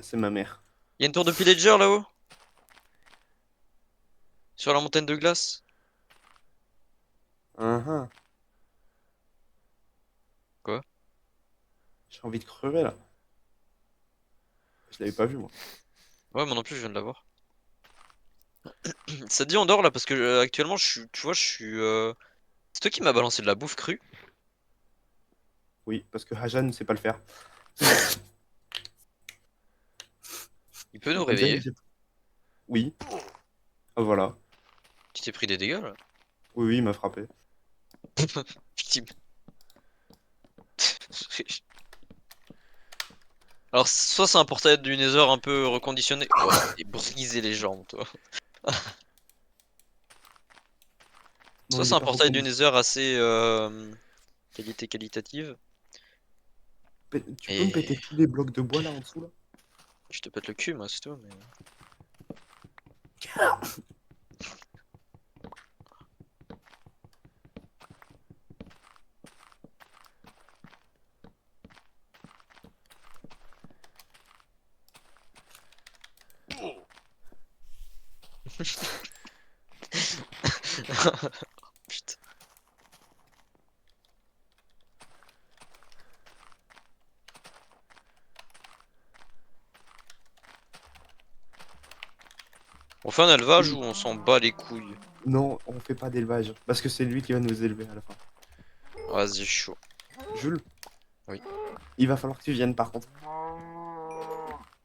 c'est ma mère. Y'a une tour de pillager là-haut? Sur la montagne de glace? Hein. Quoi? J'ai envie de crever là. Je l'avais pas vu moi. Ouais, moi non plus, je viens de la voir. Ça te dit on dort là parce que actuellement je suis, tu vois, je suis. C'est toi qui m'as balancé de la bouffe crue. Oui, parce que Hajan ne sait pas le faire. Il peut nous On dirait que réveiller. Oui. Ah, voilà. Tu t'es pris des dégâts là. Oui, il m'a frappé. Victime. Alors, soit c'est un portail du Nether un peu reconditionné. Ouais, et brisé les jambes, toi. Non, Soit il c'est est un pas portail du reconditionné. Nether assez qualité qualitative. Tu peux me péter Et tous les blocs de bois là en dessous là? je te pète le cul, moi, c'est tout. Mais... Putain. On fait un élevage ou on s'en bat les couilles? Non, on fait pas d'élevage. Parce que c'est lui qui va nous élever à la fin. Vas-y, chaud. Jules, Oui. il va falloir que tu viennes par contre.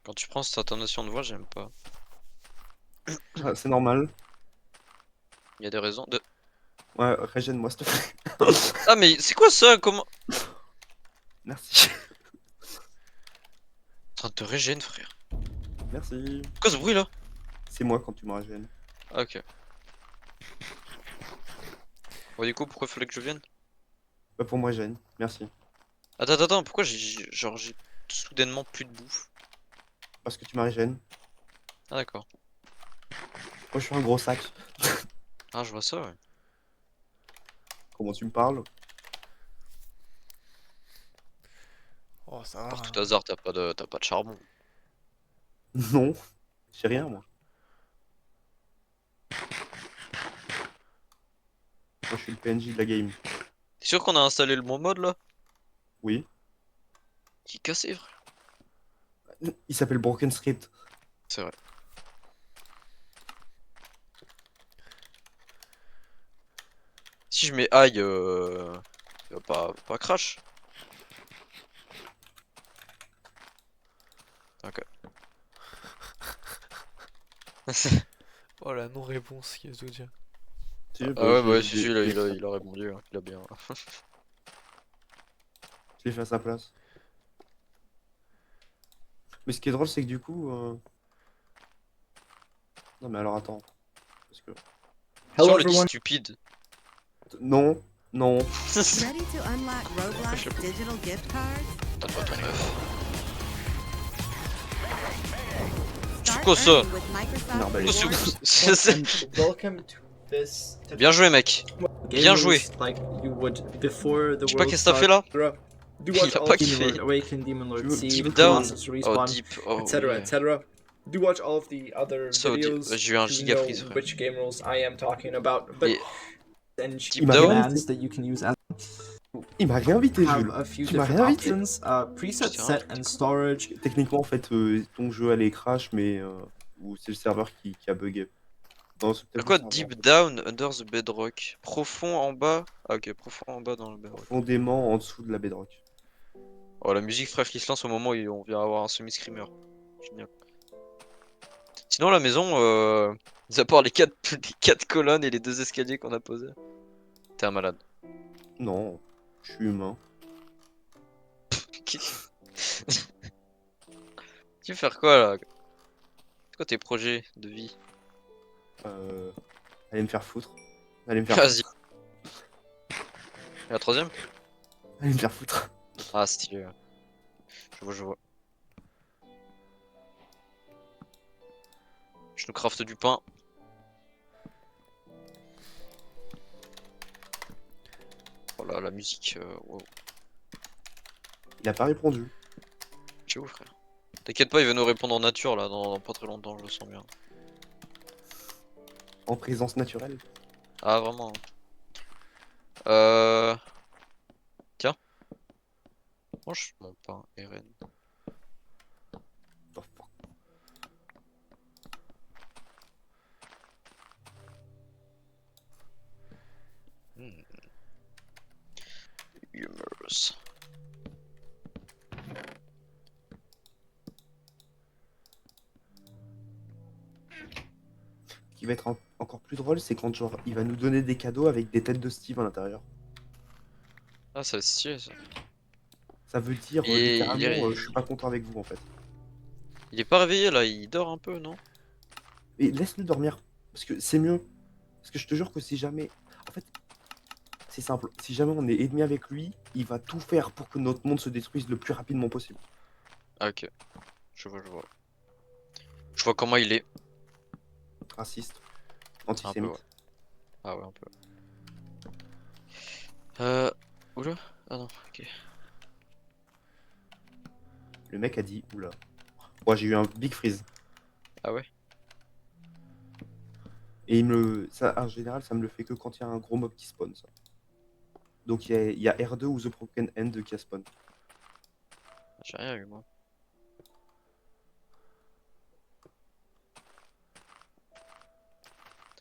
Quand tu prends cette intonation de voix, j'aime pas. Ah, c'est normal. Il y a des raisons de. Ouais, régène-moi s'il te plaît. Ah, mais c'est quoi ça? Comment? Merci. En train de te régène, frère. Merci. C'est quoi ce bruit là? C'est moi quand tu me régènes. Ah, ok. Bon, du coup, pourquoi il fallait que je vienne? Bah pour moi, gêne. Merci. Attends, pourquoi genre j'ai soudainement plus de bouffe? Parce que tu m'as régène. Ah, d'accord. Moi, je suis un gros sac. Ah, je vois ça, ouais. Comment tu me parles? Oh, ça va. Par tout hasard, t'as pas de charbon. Non. J'ai rien, moi. Moi, je suis le PNJ de la game. T'es sûr qu'on a installé le bon mode là? Oui. Qui est cassé, frère. Il s'appelle Broken Script. C'est vrai. Si je mets aïe, il va pas crash. Ok. Oh, la non-réponse, qu'est-ce que je veux dire. Si, Ah bah, ouais, bah si, il a répondu, hein. Il a bien. je l'ai fait à sa place. Mais ce qui est drôle, c'est que du coup. Non, mais alors attends. Parce que. Si Hello on le dit everyone. stupide. Non, non. Ready to unlock Roblox digital gift cards? T'as pas ton œuf. Start quoi ça? earning with Microsoft Narbalète. Rewards. Welcome to this Bien joué, mec. Bien joué. like you would before the Je sais pas world qu'est-ce que t'as fait là. started. Do Il watch a all pas of Demon kiffé. Lord Awaken, Demon Lord Tu veux- Seed, Deep down. Colossus Oh, Respawn, deep. Oh, etc., yeah. etc. Do watch all of the other So deep. videos J'ai eu un to giga know freeze, frère. which game rules I am talking about. But Et and deep m'a down. rien commands invité. that you can use as Il m'a rien invité, have Jules. a few Tu m'as different rien invité. options. Preset, Putain, set, and storage. Techniquement, en fait, ton jeu allait crash, mais. Ou c'est le serveur qui a bugué. Non, c'est peut-être le quoi serveur. deep down under the bedrock? Profond en bas? Ah, ok, profond en bas dans le bedrock. Profondément en dessous de la bedrock. Oh, la musique frère qui se lance au moment où on vient avoir un semi-screamer. Génial. Sinon, la maison, mis à part les 4 les 4 colonnes et les 2 escaliers qu'on a posés. T'es un malade. Non, je suis humain. Tu veux faire quoi là? C'est quoi tes projets de vie? Allez me faire foutre. Allez me faire Vas-y. foutre. Et la troisième? Allez me faire foutre. Ah, stylé. Je vois. Je nous crafte du pain. Voilà, la musique. Wow. Il a pas répondu. Ciao, frère. T'inquiète pas, il va nous répondre en nature là, dans pas très longtemps, je le sens bien. En présence naturelle. Ah, vraiment. Euh. Tiens. Franchement pas, Eren. Oh, fuck. Hmm. Humorous. Ce qui va être encore plus drôle, c'est quand genre il va nous donner des cadeaux avec des têtes de Steve à l'intérieur. Ah, ça va être stylé ça. Ça veut dire Et littéralement, je suis pas content avec vous en fait. il est pas réveillé là, il dort un peu, non? Et laisse-le dormir, parce que c'est mieux. Parce que je te jure que si jamais, en fait, c'est simple. Si jamais on est ennemi avec lui, il va tout faire pour que notre monde se détruise le plus rapidement possible. Ah, ok. Je vois, je vois. Je vois comment il est. Raciste, Un peu, ouais. antisémite. Ah ouais, un peu. Euh. Oula. Ah non, ok. Le mec a dit, oula. Moi j'ai eu un big freeze. Ah ouais? Et ça, en général, ça me le fait que quand il y a un gros mob qui spawn, ça. Donc il y a R2 ou The Broken End qui a spawn. J'ai rien eu moi.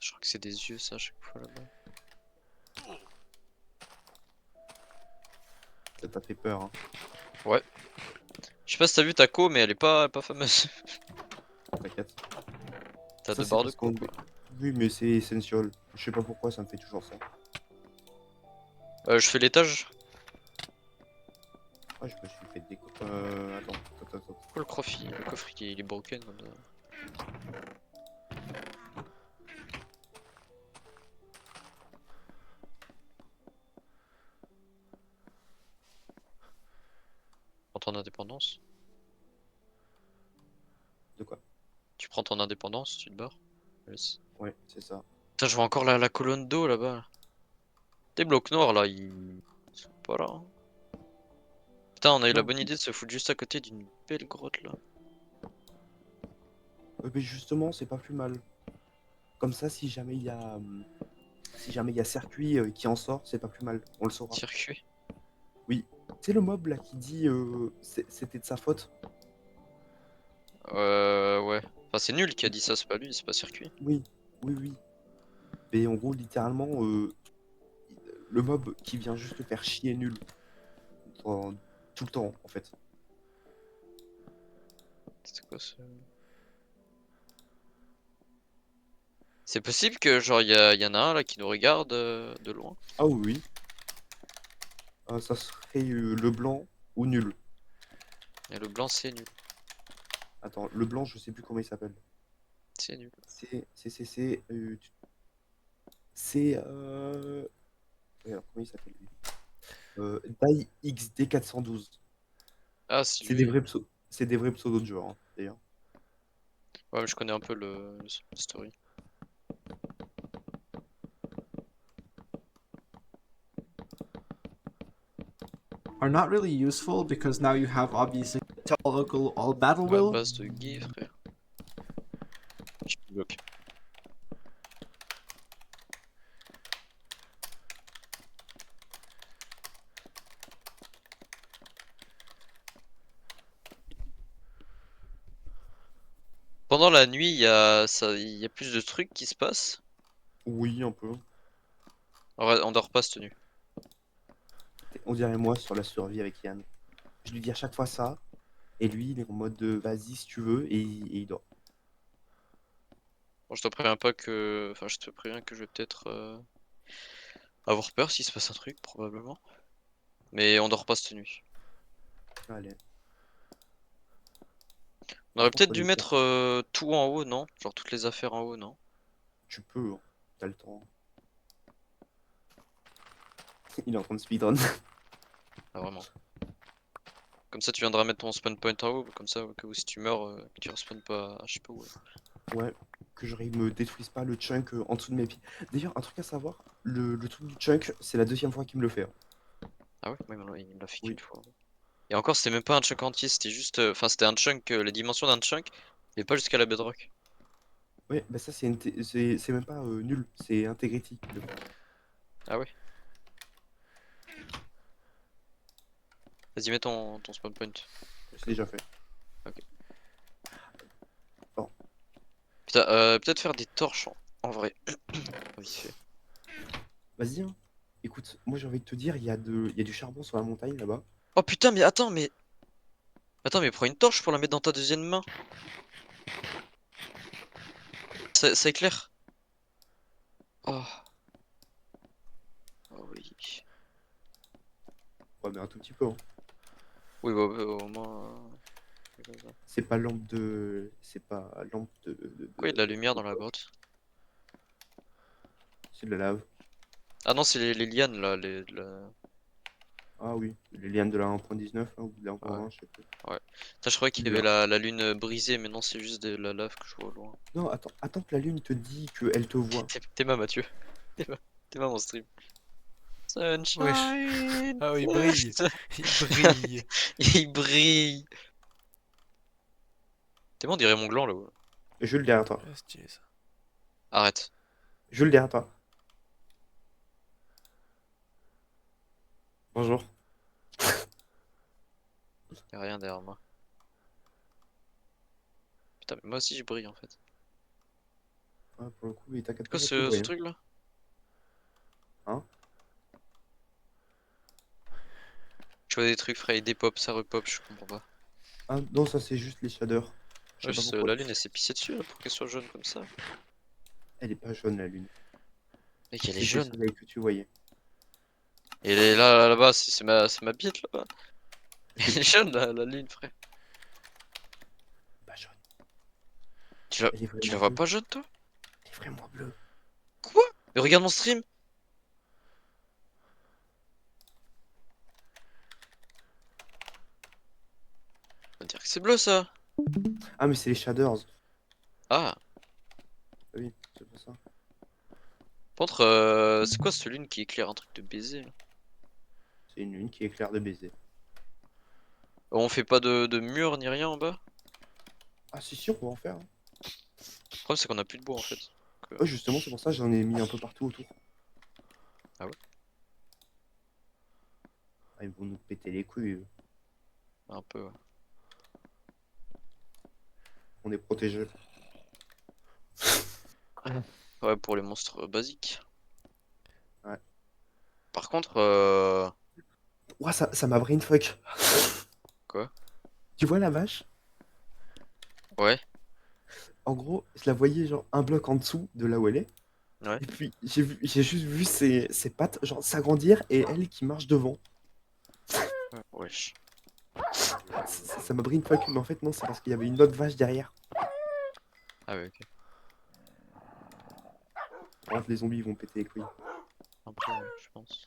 Je crois que c'est des yeux ça à chaque fois là-bas. Ça t'a fait peur, hein. Ouais. Je sais pas si t'as vu ta co, mais elle est pas fameuse. T'inquiète. T'as Ça, deux c'est barres de parce co qu'on... quoi. Oui, mais c'est essential. Je sais pas pourquoi, ça me fait toujours ça. Je fais l'étage. Ah, je me suis fait déco... attends. Pourquoi le coffre il est broken comme ça? Prends ton indépendance. De quoi? Tu prends ton indépendance, tu te barres. Yes. Ouais, c'est ça. Putain, je vois encore la colonne d'eau là-bas. Des blocs noirs là, ils sont pas là, hein. Putain, on a eu la Non, bonne idée de se foutre juste à côté d'une belle grotte là. mais justement, c'est pas plus mal. Comme ça, si jamais il y a circuit qui en sort, c'est pas plus mal. On le saura. Circuit. Oui. C'est le mob là qui dit c'était de sa faute. Ouais. Enfin, c'est nul qui a dit ça, c'est pas lui, c'est pas circuit. Oui, oui. Mais en gros, littéralement, le mob qui vient juste faire chier nul. Dans- Tout le temps, en fait. C'est quoi ce. C'est possible que, genre, y en a un là qui nous regarde de loin. Ah oui, oui. Ça serait le blanc ou nul. Et le blanc, c'est nul. Attends, le blanc, je sais plus comment il s'appelle. C'est nul. C'est ouais, alors, comment il s'appelle lui? Die XD 412. Ah, si C'est des lui. vrais c'est des vrais pseudos de joueurs, hein, d'ailleurs. Ouais, mais je connais un peu le story. Are not really useful because now you have obviously local all battle Ouais, will. base de gay, frère. Je bloque. Pendant la nuit, il y a plus de trucs qui se passent. Oui, un peu. On dort pas cette nuit. On dirait moi sur la survie avec Yann. Je lui dis à chaque fois ça, et lui, il est en mode vas-y si tu veux, et il dort. Bon, je te préviens pas que. Enfin, je te préviens que je vais peut-être avoir peur s'il se passe un truc, probablement. Mais on dort pas cette nuit. Allez. On aurait Par peut-être contre, dû mettre tout en haut, non? Genre toutes les affaires en haut, non? tu peux, hein. T'as le temps. Il est en train de speedrun. Ah, vraiment. Comme ça, tu viendras mettre ton spawn point en haut, comme ça, au cas où si tu meurs, que tu respawns pas, je sais pas où. Ouais, que genre il me détruise pas le chunk en dessous de mes pieds. D'ailleurs, un truc à savoir, le truc du chunk, c'est la deuxième fois qu'il me le fait, hein. Ah ouais? Ouais, il me l'a fait Oui. qu'une fois. Et Et encore, c'était même pas un chunk entier, c'était juste. Enfin, c'était un chunk, les dimensions d'un chunk, et pas jusqu'à la bedrock. Ouais, bah ça, c'est même pas nul, c'est integrity. Ah ouais. Vas-y, mets ton spawn point. C'est déjà fait. Ok. Bon. Putain, peut-être faire des torches en vrai. Vite fait. Vas-y, hein. Écoute, moi j'ai envie de te dire, il y a du charbon sur la montagne là-bas. Oh putain, mais attends, mais. Attends, mais prends une torche pour la mettre dans ta deuxième main. Ça éclaire. Oh. Oh oui. Ouais, mais un tout petit peu, hein. Oui, bah, au moins. C'est pas lampe de. C'est pas lampe Pourquoi il y a de la lumière dans la grotte? C'est de la lave. Ah non, c'est les lianes là. Ah oui, les lianes de la 1.19 là, ou de la Ouais. 1.20, je sais plus. Ouais. Putain, je croyais qu'il y avait Bizarre. la lune brisée, mais non, c'est juste de la lave que je vois au loin. Non, attends que la lune te dit qu'elle te voit. T'es ma Mathieu. T'es ma mon stream. Wesh. Sunshine. Ah oui, il brille. Il brille. Il brille. T'es bon, on dirait mon gland là. Je le derrière toi. Ah, stylé ça. Arrête. Je le derrière toi. Bonjour. Y'a rien derrière moi. Putain, mais moi aussi je brille en fait. Ah, pour le coup, il t'inquiète C'est pas, quoi ça te ce brille, truc là? hein. Je vois des trucs frais, des pop, ça repop, je comprends pas. Ah non, ça c'est juste les shaders. Je sais Ouais, pas pourquoi. la lune elle s'est pissée dessus là pour qu'elle soit jaune comme ça. Elle est pas jaune la lune. Mec, elle est C'était le jaune. soleil que tu voyais. Et elle est là-bas, c'est ma bite là-bas. Elle est jaune la lune, frère. Pas jaune. Tu la, Elle est tu vraiment la vois bleue. pas jaune toi? Elle est vraiment bleue. Quoi? Mais regarde mon stream! On va dire que c'est bleu ça! Ah, mais c'est les shaders. Ah! Ah oui, c'est pour ça. Par contre, c'est quoi cette lune qui éclaire un truc de baiser là? C'est une lune qui éclaire de baiser. On fait pas de mur ni rien en bas? Ah, c'est sûr, on va en faire, hein. Le problème c'est qu'on a plus de bois en fait. Ouais, justement, c'est pour ça que j'en ai mis un peu partout autour. Ah ouais? Ah, ils vont nous péter les couilles. Un peu, ouais. On est protégés. Ouais, pour les monstres basiques. Ouais. Par contre, Ouah, ça m'a brainfuck. quoi? Tu vois la vache? Ouais, En gros, je la voyais genre un bloc en dessous de là où elle est. ouais. Et puis j'ai juste vu ses pattes genre s'agrandir et elle qui marche devant. Wesh. Ça m'a brainfuck, mais en fait non, c'est parce qu'il y avait une autre vache derrière. Ah ouais, ok. Bref, les zombies ils vont péter les couilles. Un peu, ouais, je pense.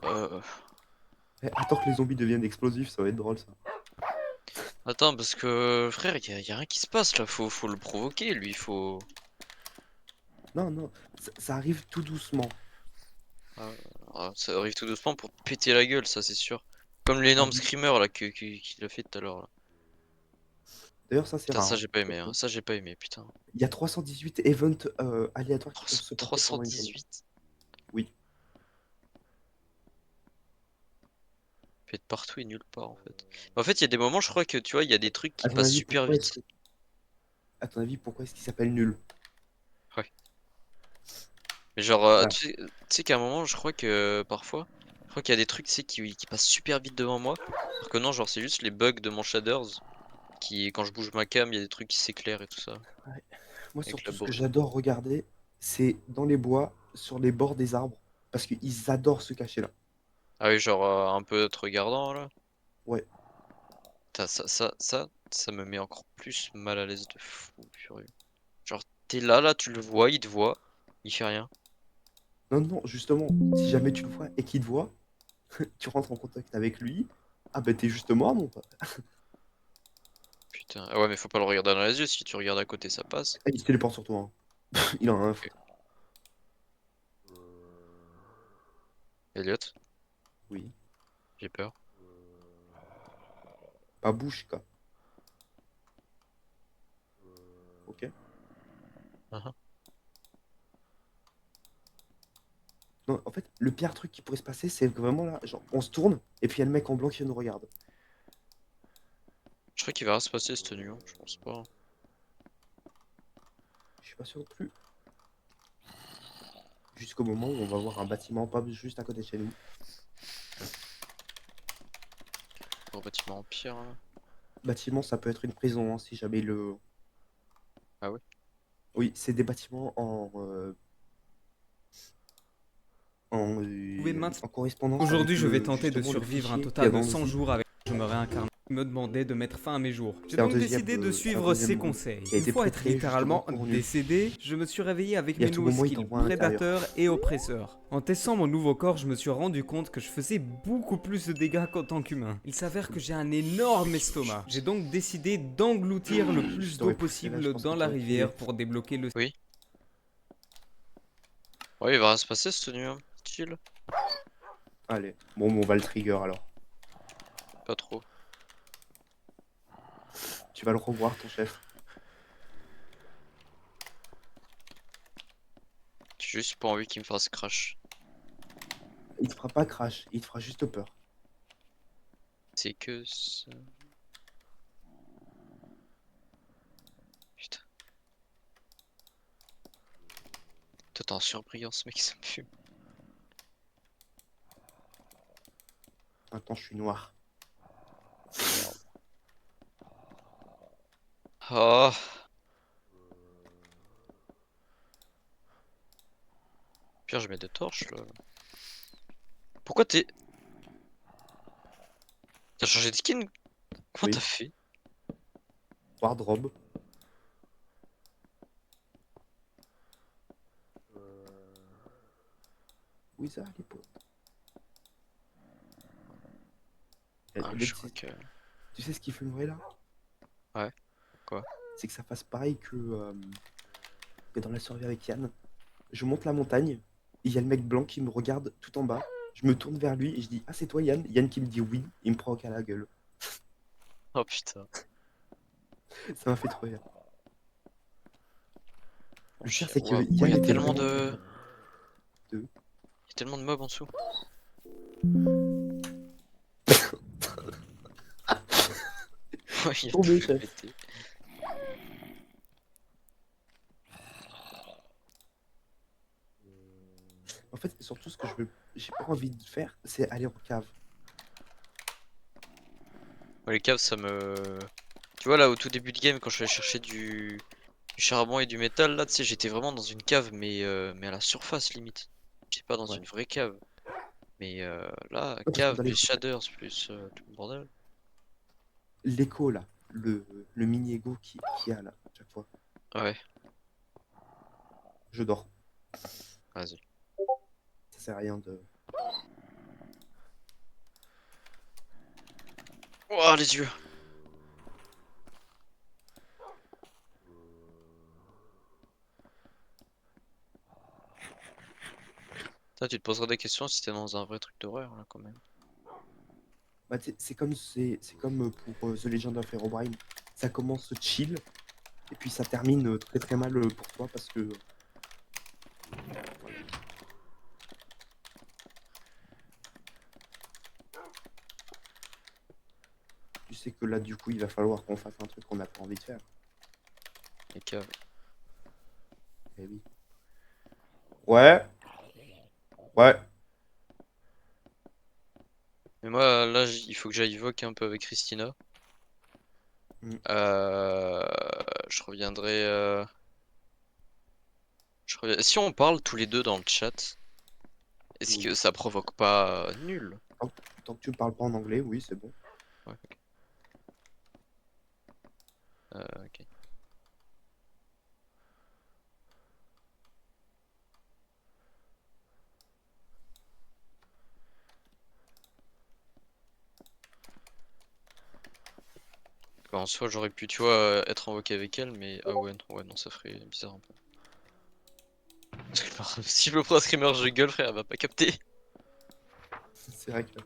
Euh... Eh, attends que les zombies deviennent explosifs, ça va être drôle ça. Attends, parce que frère, y a rien qui se passe là, faut le provoquer, lui, faut. Non, non, ça arrive tout doucement. Ah, ça arrive tout doucement pour te péter la gueule, ça c'est sûr. Comme l'énorme screamer là qu'il a fait tout à l'heure là. D'ailleurs, ça c'est Putain, rare, ça hein. j'ai pas aimé, hein. Ça j'ai pas aimé, putain. Il y a 318 events aléatoires qui peuvent se passer pendant une journée. 318. Oui. Peut être partout et nulle part en fait. En fait, il y a des moments, je crois que tu vois, il y a des trucs qui À ton passent avis, super pourquoi est-ce vite. à ton avis, pourquoi est-ce qu'il s'appelle nul? Mais genre, Ah, tu sais qu'à un moment, je crois que parfois, je crois qu'il y a des trucs, tu sais, qui passent super vite devant moi. Alors que non, genre, c'est juste les bugs de mon shaders qui, quand je bouge ma cam, il y a des trucs qui s'éclairent et tout ça. moi, Avec la surtout, ce que brume. j'adore regarder, c'est dans les bois, sur les bords des arbres, parce qu'ils adorent se cacher là. Ah oui, genre, un peu te regardant là. Ouais. Putain, ça me met encore plus mal à l'aise de fou, furieux. Genre, t'es là, tu le vois, il te voit, il fait rien. Non, non, justement, si jamais tu le vois et qu'il te voit, tu rentres en contact avec lui. Ah, bah, t'es juste mort, mon pote. Putain, ah ouais, mais faut pas le regarder dans les yeux, si tu regardes à côté, ça passe. Ah, il se téléporte sur toi, hein. Il en a un à Ok. foutre. Elliot, Oui. J'ai peur. Pas bouge, quoi. Ok. Uh-huh. Non, en fait, le pire truc qui pourrait se passer, c'est que vraiment là, genre, on se tourne, et puis il y a le mec en blanc qui nous regarde. Je crois qu'il va rien se passer cette nuit, hein. Je pense pas. Je suis pas sûr non plus. Jusqu'au moment où on va voir un bâtiment pas juste à côté de chez nous. Gros bâtiment empire. Là. Bâtiment, ça peut être une prison, hein, si jamais le... Ah ouais? Oui, c'est des bâtiments pouvez maintenant- en correspondance. Aujourd'hui, avec je vais le- tenter de justement le survivre un fichier total qu'il y a de dans 100 le jours avec je me réincarne. Il me demandait de mettre fin à mes jours. J'ai C'est un donc deuxième, décidé de c'est un suivre deuxième ses groupe conseils. qui a Une été fois être préféré littéralement justement pour nul. décédé, je me suis réveillé avec Et à mes tout nouveaux moment, il skills, t'envoie à l'intérieur. prédateur et oppresseur. En testant mon nouveau corps, je me suis rendu compte que je faisais beaucoup plus de dégâts qu'en tant qu'humain. Il s'avère que j'ai un énorme estomac. J'ai donc décidé d'engloutir le plus Je d'eau t'aurais poussé là, je possible pense dans que la t'aurais rivière crié. pour débloquer le... Ouais, il va rien se passer cette nuit, hein. Chill. Allez, bon, on va le trigger alors. Pas trop. Tu vas le revoir, ton chef. J'ai juste pas envie qu'il me fasse crash. Il te fera pas crash, il te fera juste peur. C'est que ça. Putain. Toi t'es en surbrillance, mec, ça me fume. Maintenant, je suis noir. Oh. Pire, je mets des torches là. Pourquoi t'es. T'as changé de skin? Comment Oui. t'as fait? Wardrobe. Wizard, les potes. Ah, Mais je crois que. tu sais ce qu'il fumerait là? Ouais. Quoi? C'est que ça fasse pareil que dans la survie avec Yann. Je monte la montagne, et il y a le mec blanc qui me regarde tout en bas. Je me tourne vers lui et je dis: ah, c'est toi Yann? Yann qui me dit oui, il me provoque à la gueule. Oh putain. Ça m'a fait trop rire. Le pire, Wow, c'est que il y Yann a était tellement vraiment- de. De- Il y a tellement de mobs en dessous. Ouais, il y a Tombé, tout chef. pété. En fait, surtout ce que j'ai pas envie de faire, c'est aller en cave. Ouais, les caves, ça me. Tu vois, là, au tout début de game, quand je suis allé chercher du charbon et du métal, là, tu sais, j'étais vraiment dans une cave, mais à la surface limite. J'étais pas dans Ouais. une vraie cave. Mais là, parce que cave, dans les plus shaders, plus tout le bordel. L'écho là, le mini-ego qui a là, à chaque fois. Ouais, Je dors. vas-y. Ça sert à rien de. Oh, les yeux! Toi, tu te poserais des questions si t'es dans un vrai truc d'horreur, là, quand même. Bah, c'est comme pour The Legend of Herobrine. Ça commence chill et puis ça termine très très mal pour toi parce que. Tu sais que là du coup il va falloir qu'on fasse un truc qu'on n'a pas envie de faire. Les caves. Eh oui. Ouais. Ouais. Mais moi, là, il faut que j'aille vogue un peu avec Christina. Mm. Je reviendrai. Si on parle tous les deux dans le chat, est-ce Oui. que ça provoque pas nul? Tant que tu me parles pas en anglais, oui, c'est bon. Ouais, ok. Ok. Bah, en soi, j'aurais pu, tu vois, être invoqué avec elle, mais ah ouais, non, ça ferait bizarre un peu. Parce que si je me prends un streamer, je gueule, frère, elle va pas capter. C'est vrai que.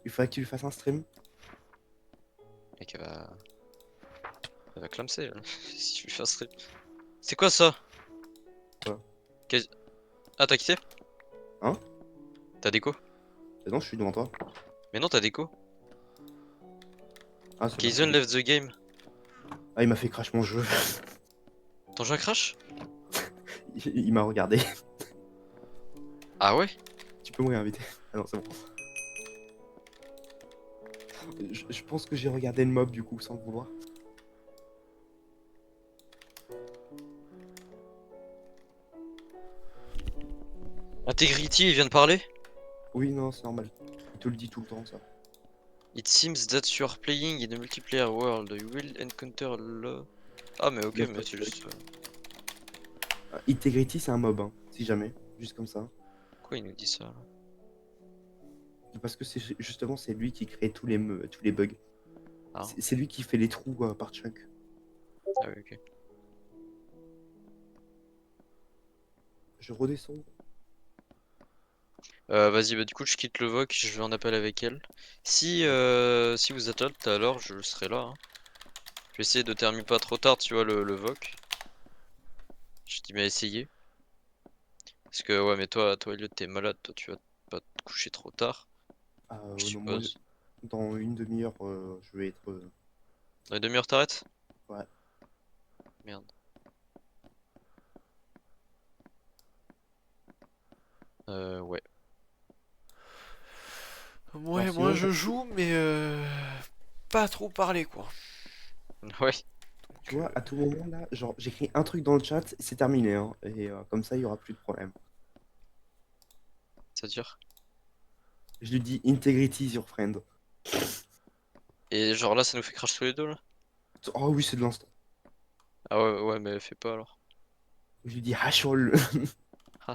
Il faudrait que tu lui fasses un stream. Mec, elle va clamser là. Si tu lui fais un stream. C'est quoi ça? Quoi? Ah, t'as quitté? Hein? T'as déco? Non, je suis devant toi. Mais non, t'as déco. Ah, c'est Kaizen bon. left the game. Ah, il m'a fait crash mon jeu. Ton jeu a crash? Il m'a regardé. Ah ouais? Tu peux me réinviter. Ah non, c'est bon. Je pense que j'ai regardé le mob du coup, sans le vouloir. Integrity, il vient de parler? Oui, non, c'est normal. Il te le dit tout le temps, ça. It seems that you are playing in a multiplayer world. You will encounter a. Ah, mais ok, Le mais c'est juste. Integrity, c'est un mob, hein, si jamais. Juste comme ça. Pourquoi il nous dit ça là? Parce que c'est justement, c'est lui qui crée tous les bugs. Ah. C'est lui qui fait les trous par chunk. Ah oui, ok. Je redescends. Vas-y, bah du coup je quitte le VOC, je vais en appel avec elle. Si vous êtes là tout à l'heure, je serai là. Hein. Je vais essayer de terminer pas trop tard, tu vois, le VOC. Je dis mais essayer. Parce que ouais, mais toi Elliot, t'es malade, toi tu vas pas te coucher trop tard. Je Non, moi, suppose. dans une demi-heure, je vais être. Dans une demi-heure t'arrêtes? Ouais. Merde. Ouais. Ouais, Alors, moi sinon, je joue, mais pas trop parler quoi. Ouais. Tu vois, à tout moment là, genre, j'écris un truc dans le chat, c'est terminé, hein, et comme ça, il y aura plus de problème. Ça dure. Je lui dis integrity sur friend. Et genre là ça nous fait crash tous les deux là? Oh oui, c'est de l'instant. Ah ouais, mais fais pas alors. Je lui dis hashol. Ah,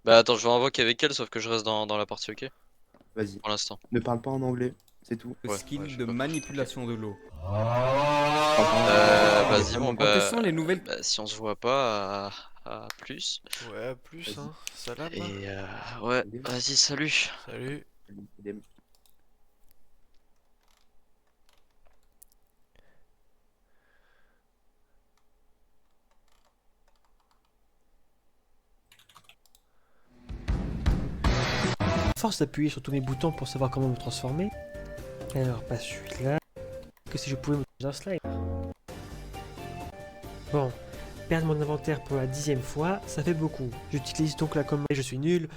bah attends, je vais invoquer avec elle, sauf que je reste dans la partie, ok? Vas-y, Pour l'instant. ne parle pas en anglais, c'est tout. Le Ouais, skill ouais, je de sais pas. manipulation de l'eau. Vas-y, bon En bah, testant les nouvelles... si on se voit pas, à plus. Ouais, à plus, Vas-y. hein. Salam. Et ouais, vas-y, salut. Salut. Idem. Force d'appuyer sur tous mes boutons pour savoir comment me transformer. Alors, pas celui-là. Que si je pouvais me changer un slime. Bon, perdre mon inventaire pour la 10e fois, ça fait beaucoup. J'utilise donc la commande je suis nul.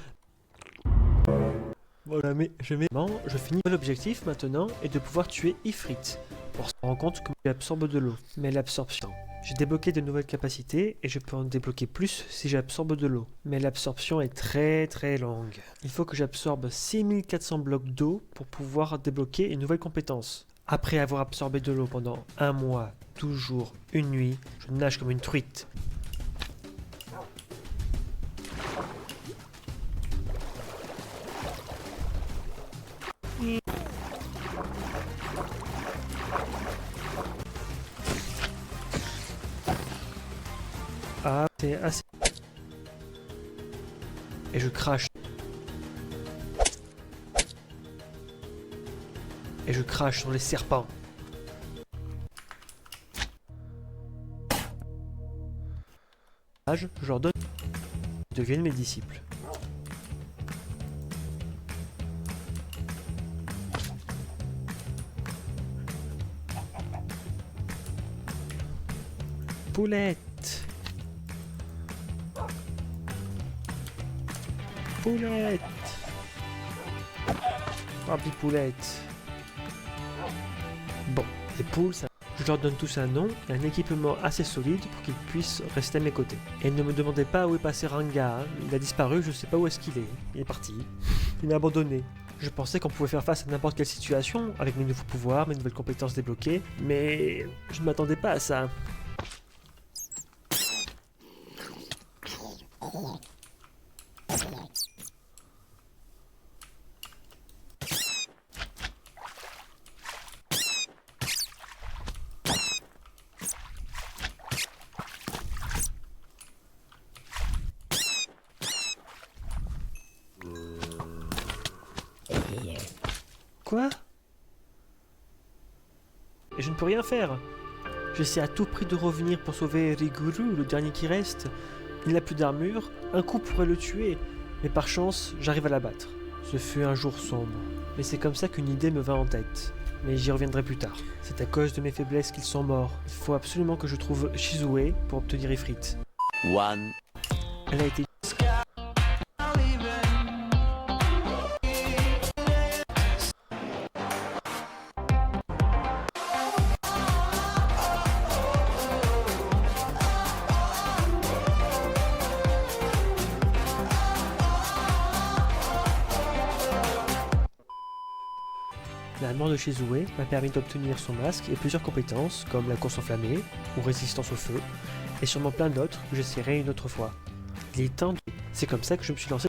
Voilà, mais je finis. L'objectif maintenant est de pouvoir tuer Ifrit. Pour se rendre compte que j'absorbe de l'eau. Mais l'absorption. J'ai débloqué de nouvelles capacités et je peux en débloquer plus si j'absorbe de l'eau. Mais l'absorption est très longue. Il faut que j'absorbe 6400 blocs d'eau pour pouvoir débloquer une nouvelle compétence. Après avoir absorbé de l'eau pendant un mois, 12 jours, une nuit, je nage comme une truite. Ah, c'est assez... Et je crache. Et je crache sur les serpents. Je leur donne. Ils deviennent mes disciples. Poulette. Poulette. Oh, petite poulette. Bon, les poules, ça... Je leur donne tous un nom et un équipement assez solide pour qu'ils puissent rester à mes côtés. Et ne me demandez pas où est passé Ranga, hein. Il a disparu, je sais pas où est-ce qu'il est. Il est parti. Il m'a abandonné. Je pensais qu'on pouvait faire face à n'importe quelle situation avec mes nouveaux pouvoirs, mes nouvelles compétences débloquées, mais je ne m'attendais pas à ça. Quoi? Et je ne peux rien faire. J'essaie à tout prix de revenir pour sauver Riguru, le dernier qui reste. Il n'a plus d'armure, un coup pourrait le tuer, mais par chance, j'arrive à l'abattre. Ce fut un jour sombre, mais c'est comme ça qu'une idée me vint en tête. Mais j'y reviendrai plus tard. C'est à cause de mes faiblesses qu'ils sont morts. Il faut absolument que je trouve Shizue pour obtenir Ifrit. Elle a été... La mort de Shizue m'a permis d'obtenir son masque et plusieurs compétences comme la course enflammée ou résistance au feu, et sûrement plein d'autres que j'essaierai une autre fois. Il est temps de... C'est comme ça que je me suis lancé.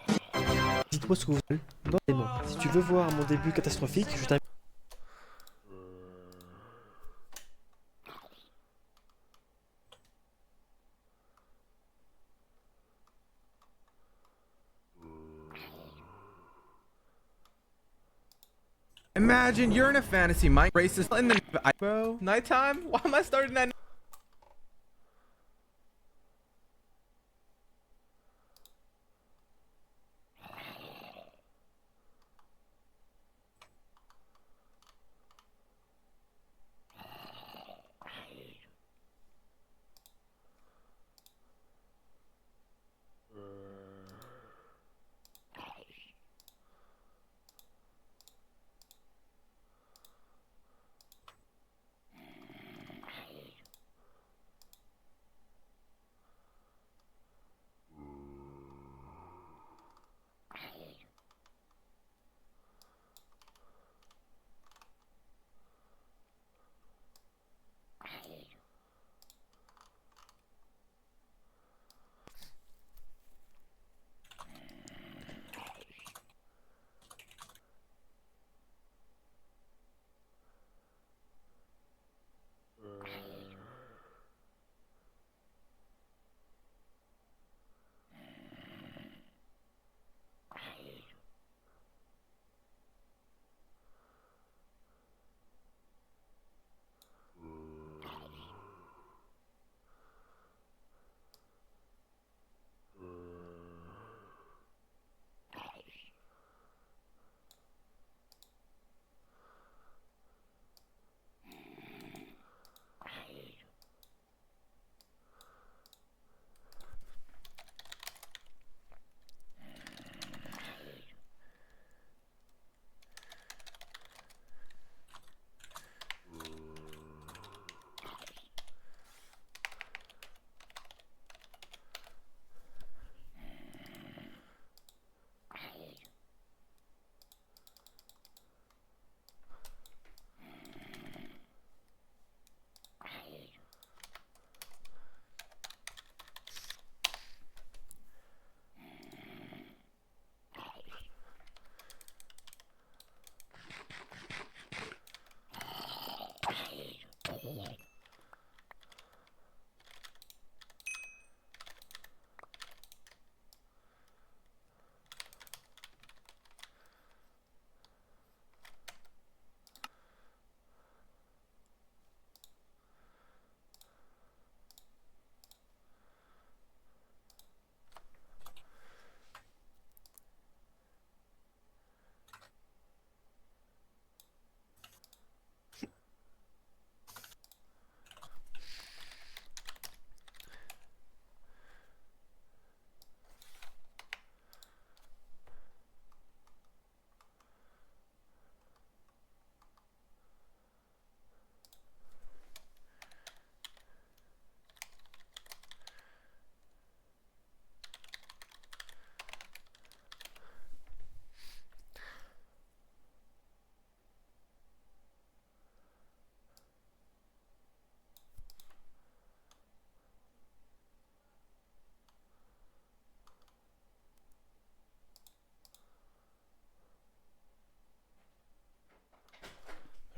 Dites-moi ce que vous voulez. Non, c'est bon. Si tu veux voir mon début catastrophique, je t'invite. Imagine you're in a fantasy mind racist in the bro. Nighttime? Why am I starting that?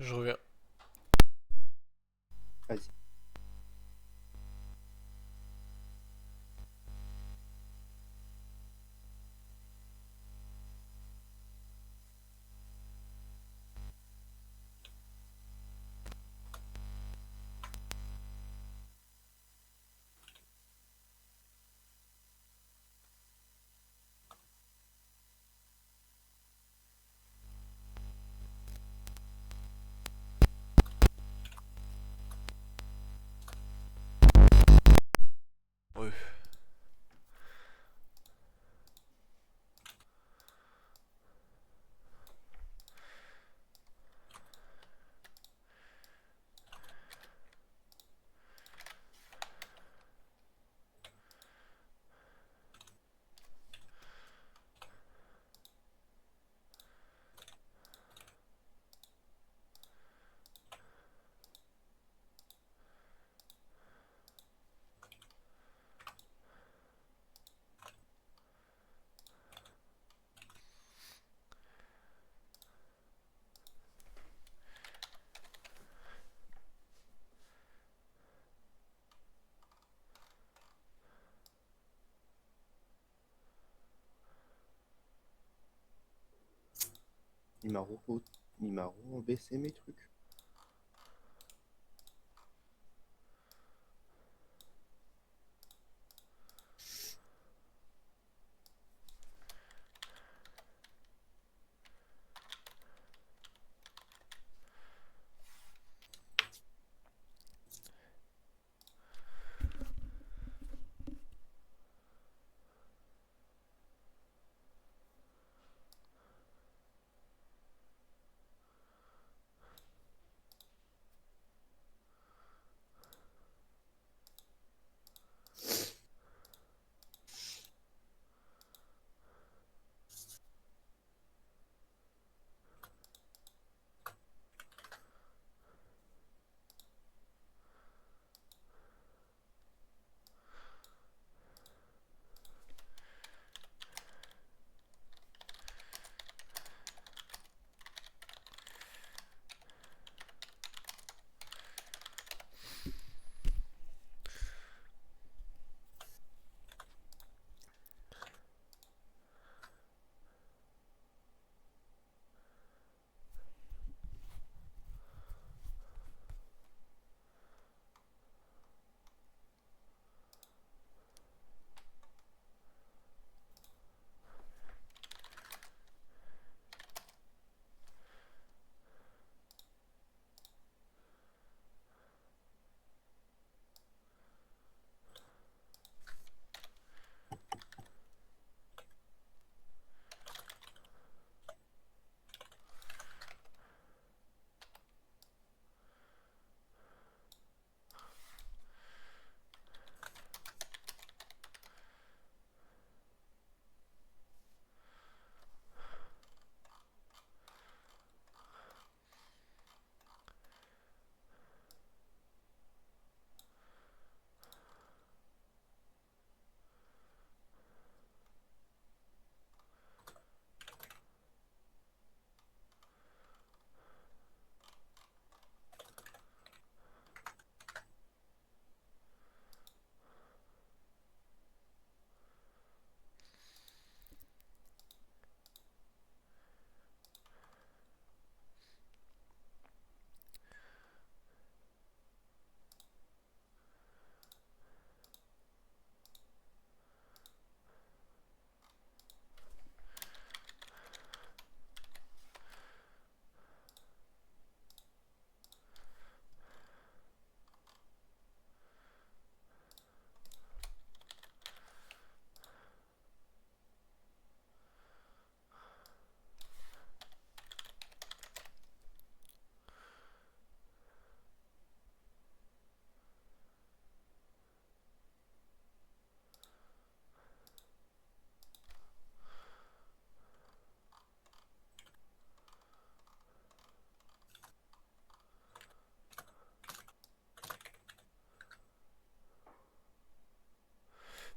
Je reviens. Vas-y. Il m'a baissé mes trucs.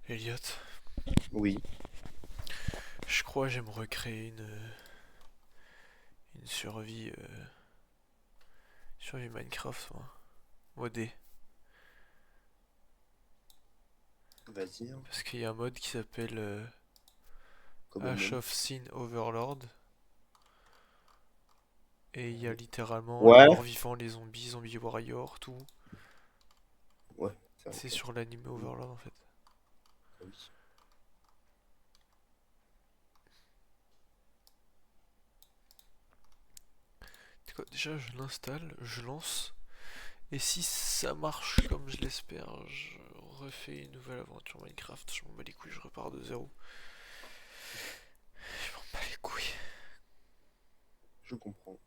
Elliot, Oui. je crois que j'aime recréer une survie, survie Minecraft, moi. Modée. Vas-y, hein. Parce qu'il y a un mode qui s'appelle Comme Ash moi. of Sin Overlord. Et il y a littéralement les Ouais. morts-vivants, les zombies, zombies warriors, tout. Ouais, c'est vrai. C'est sur l'anime Overlord en fait. Oui. C'est quoi, déjà je l'installe, je lance. Et si ça marche comme je l'espère, je refais une nouvelle aventure Minecraft. Je m'en bats les couilles, je repars de zéro. Je m'en bats les couilles. Je comprends.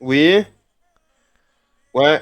Oui. Ouais.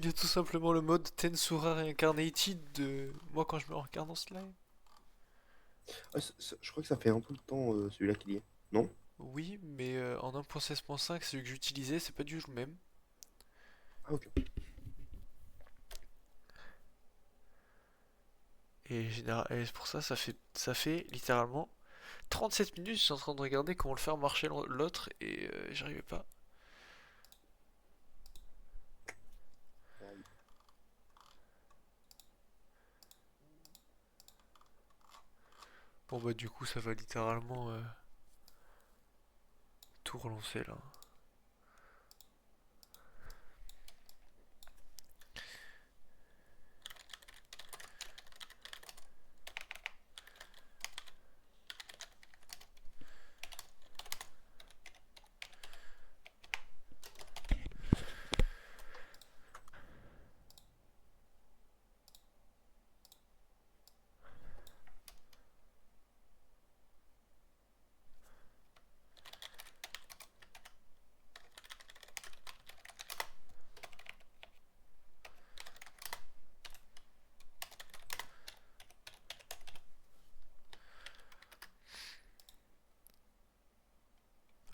Il y a tout simplement le mode Tensura Reincarnated de moi quand je me réincarne en slime. Ah, je crois que ça fait un peu de temps celui-là qu'il y est. Non? Oui, mais en 1.16.5, celui que j'utilisais, c'est pas du tout le même. Ah, ok. Et c'est pour ça, ça fait littéralement 37 minutes, je suis en train de regarder comment le faire marcher l'autre et j'arrivais pas. Aïe. Bon bah du coup ça va littéralement tout relancer là.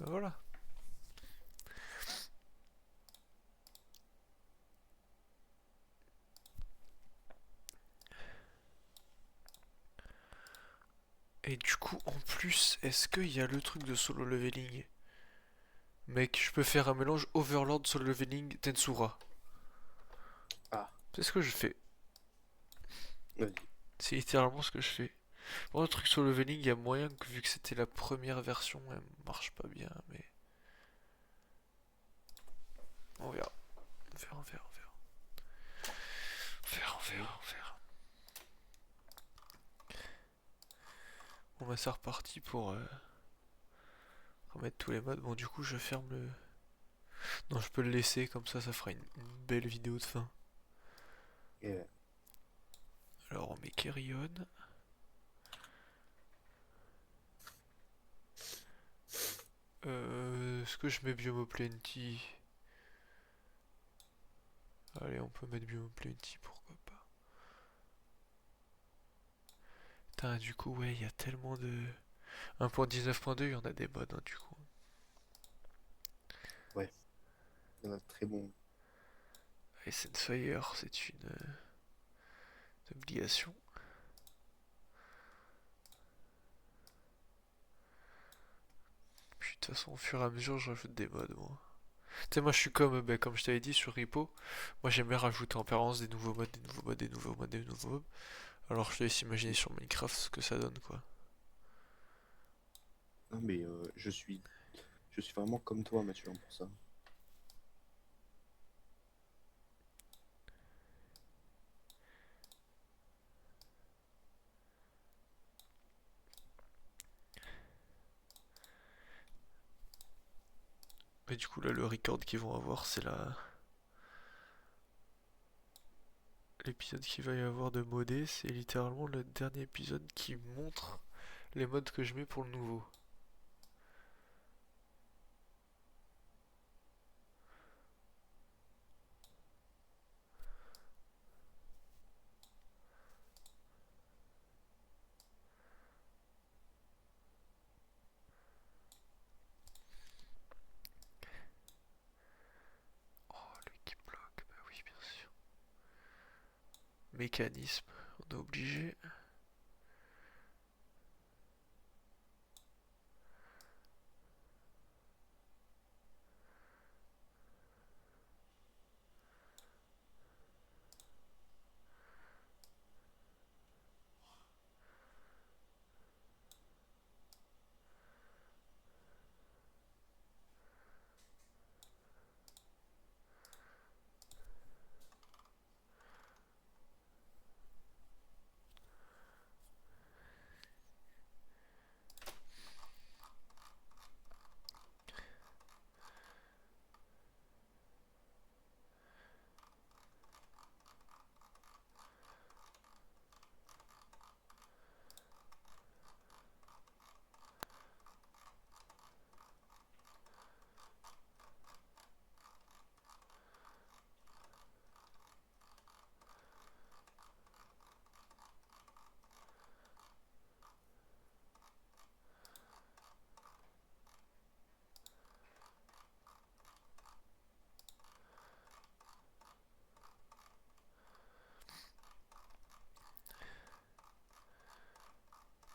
Bah voilà. Et du coup en plus, est-ce qu'il y a le truc de solo leveling? Mec, je peux faire un mélange Overlord solo leveling Tensura. Ah. C'est ce que je fais. Vas-y. C'est littéralement ce que je fais. Bon, le truc solo leveling, il y a moyen que vu que c'était la première version, elle marche pas bien, mais on verra. On verra, on verra, on verra. On verra, on verra, on verra. Bon bah c'est reparti pour remettre tous les modes. Bon du coup je ferme le... Non je peux le laisser comme ça fera une belle vidéo de fin. Et, Alors on met Kerrion. Est-ce que je mets Biomo Plenty? Allez on peut mettre Biomo Plenty, pourquoi pas. Putain du coup ouais il y a tellement de... 1.19.2 il y en a des modes hein, du coup. ouais. Il y en a de très bon. Et Sensfire c'est une obligation. Puis de toute façon au fur et à mesure je rajoute des modes moi. Tu sais moi je suis comme, bah, comme je t'avais dit sur Repo, moi j'aime bien rajouter en permanence des nouveaux modes, des nouveaux modes, des nouveaux modes, des nouveaux modes. Alors je te laisse imaginer sur Minecraft ce que ça donne quoi. Non, mais je suis vraiment comme toi, Mathieu, hein, pour ça. Mais du coup là le record qu'ils vont avoir c'est l'épisode qu'il va y avoir de modé, c'est littéralement le dernier épisode qui montre les modes que je mets pour le nouveau. Oh le qui bloque, bah oui bien sûr. Mécanisme, on est obligé.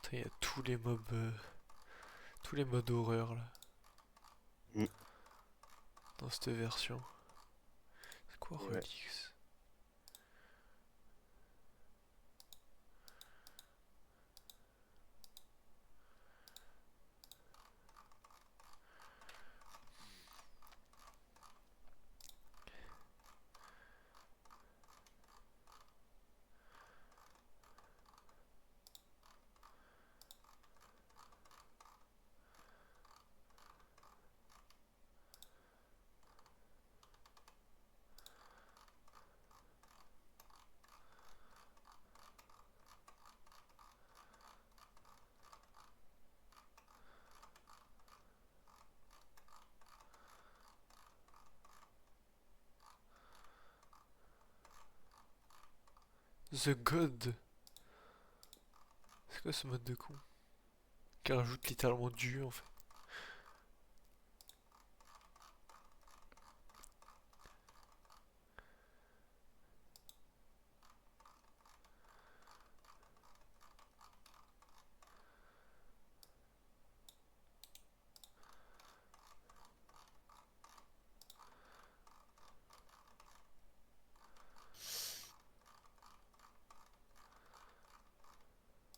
Putain, il y a tous les modes horreur là. Mm. Dans cette version. C'est quoi Ouais. Relix? The God. C'est quoi ce mode de con? Qui rajoute littéralement du en fait.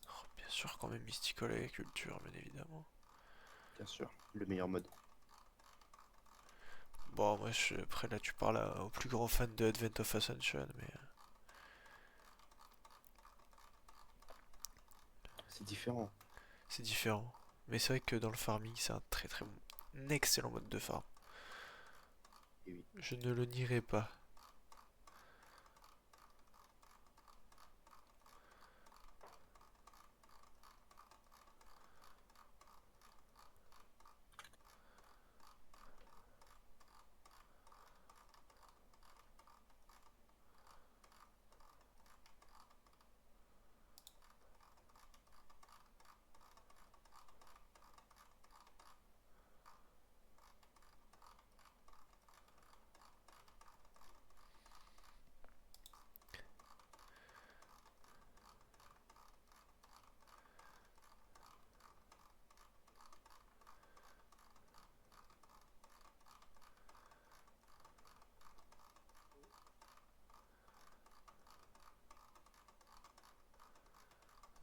Oh, bien sûr quand même Mystical et Culture, bien évidemment. Bien sûr, le meilleur mode. Bon, moi, après là, tu parles au plus grand fan de Advent of Ascension, mais C'est différent. c'est différent. Mais c'est vrai que dans le farming, c'est un un excellent mode de farm. Et oui. Je ne le nierai pas.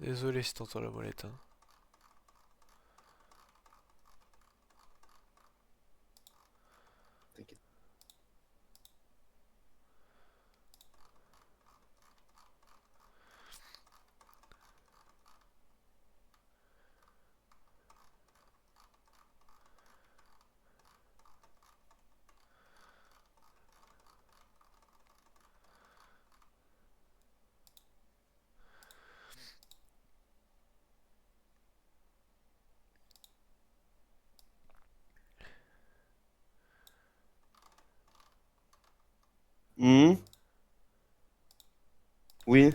Désolé si t'entends la molette, hein. T'inquiète. Hmm. Oui.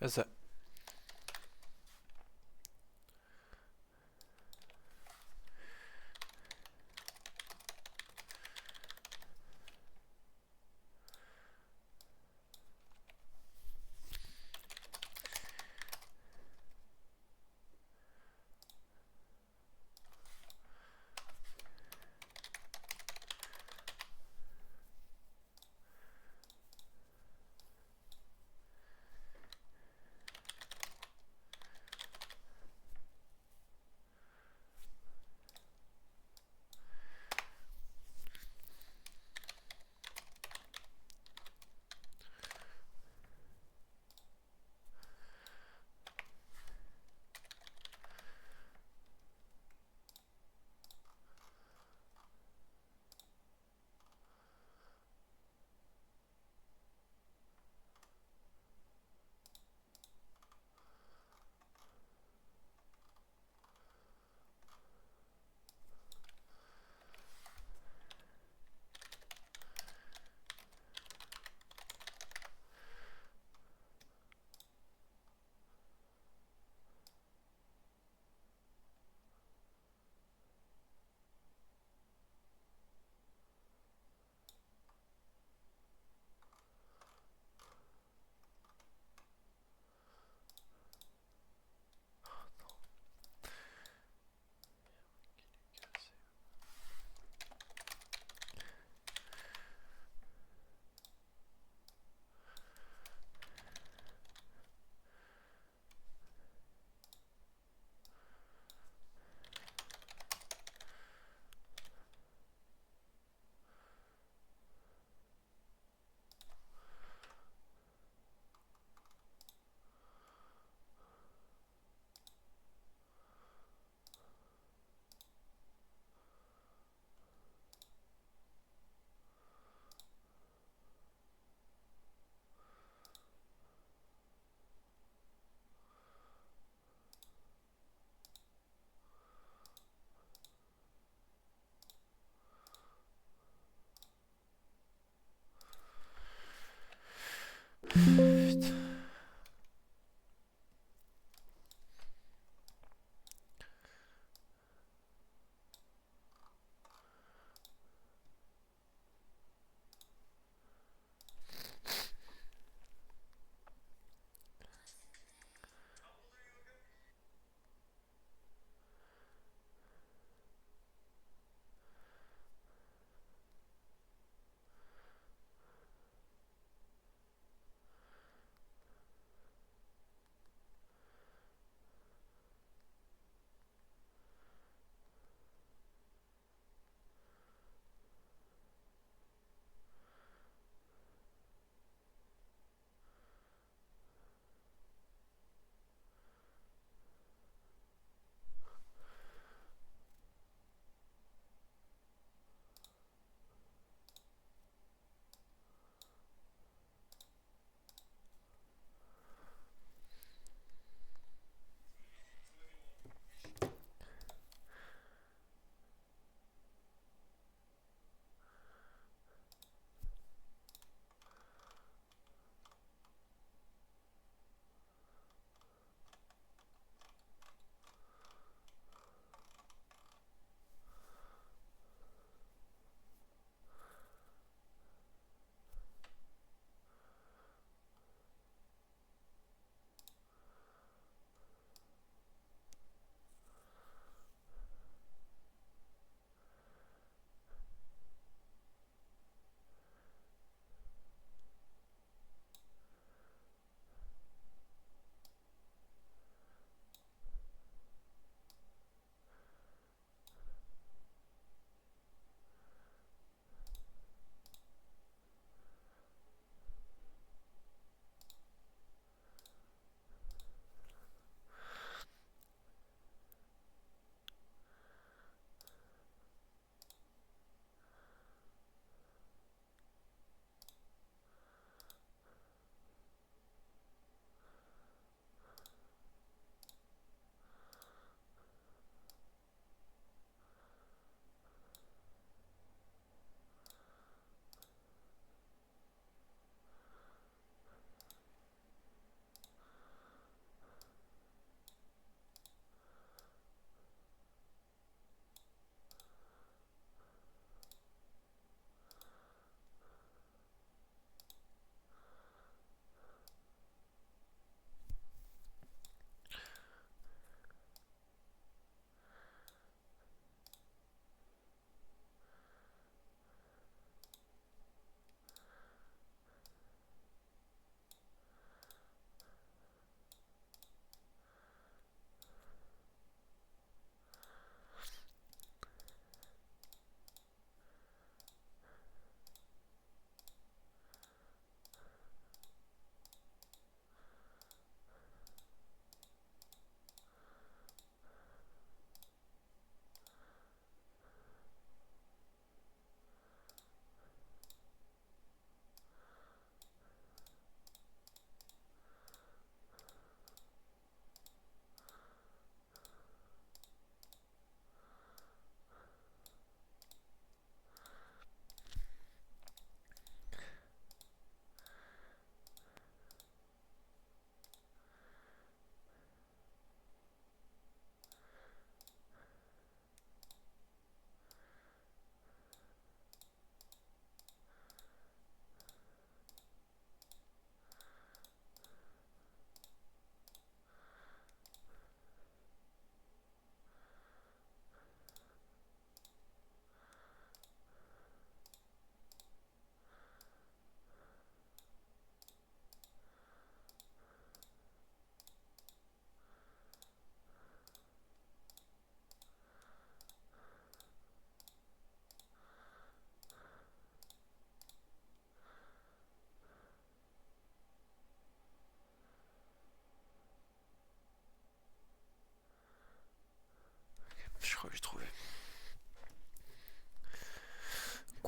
C'est ça.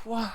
Ouah.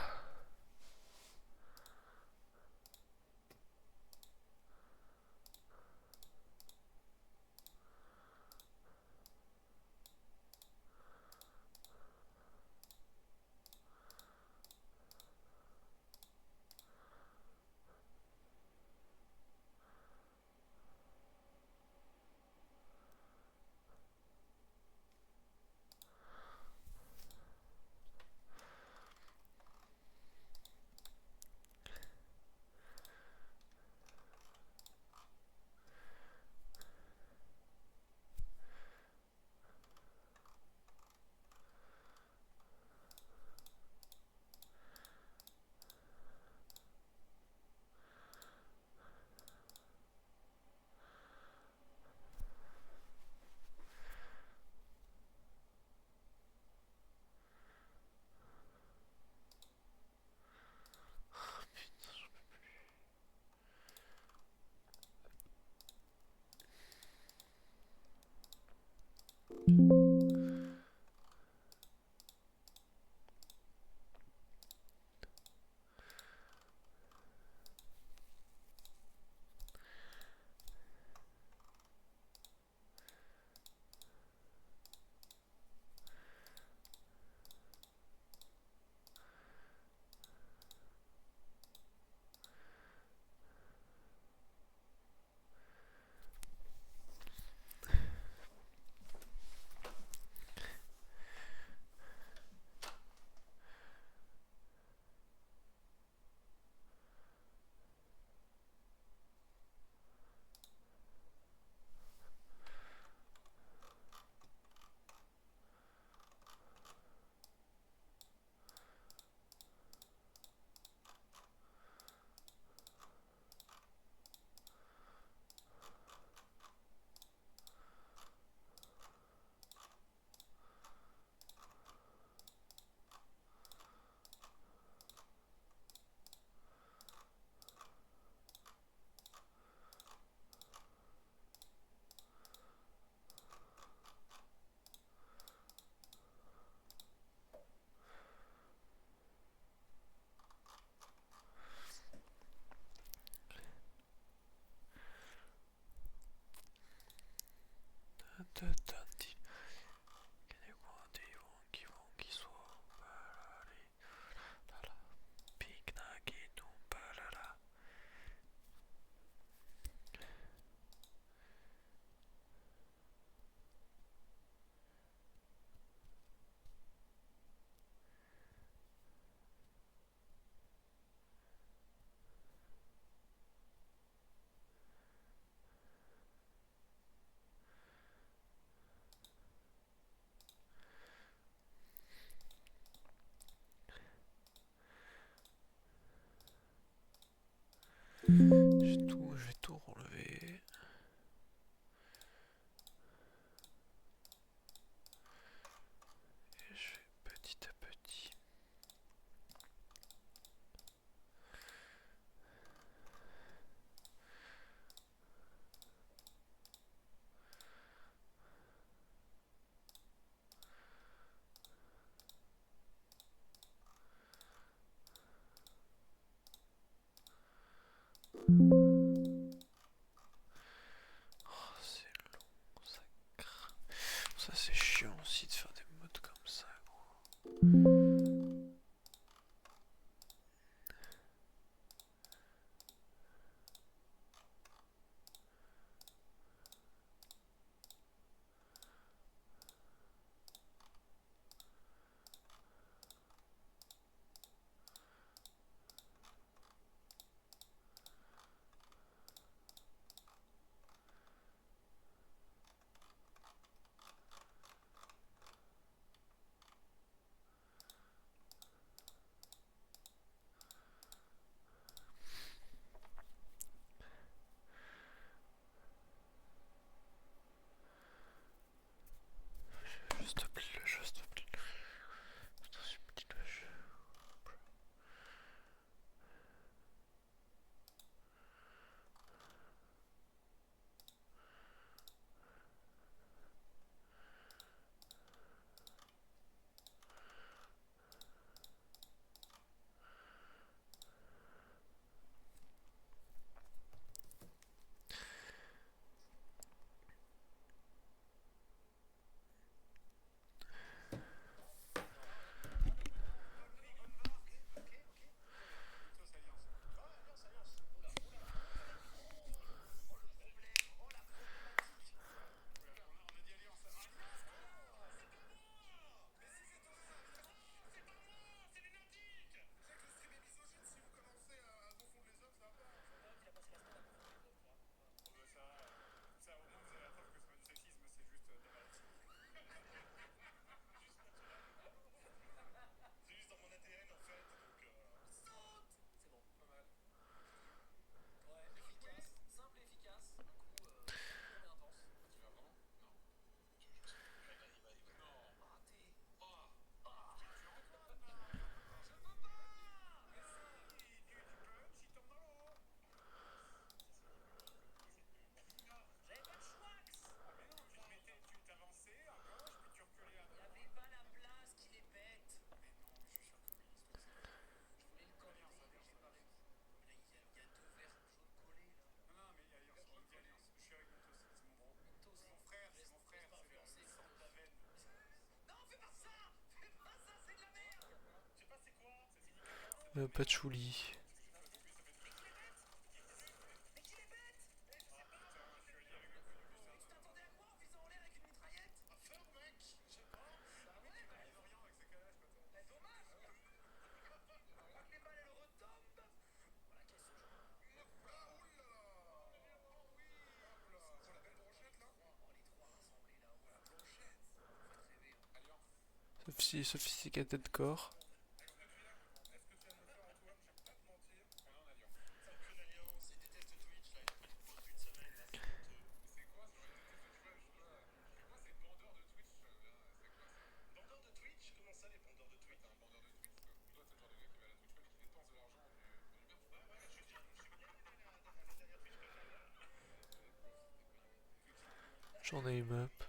Je vais tout relever. Et je vais petit à petit. Oh, c'est long, ça craint. Ça c'est chiant aussi de faire des modes comme ça, gros. Patchouli. Sophisticated de corps. J'en ai une up.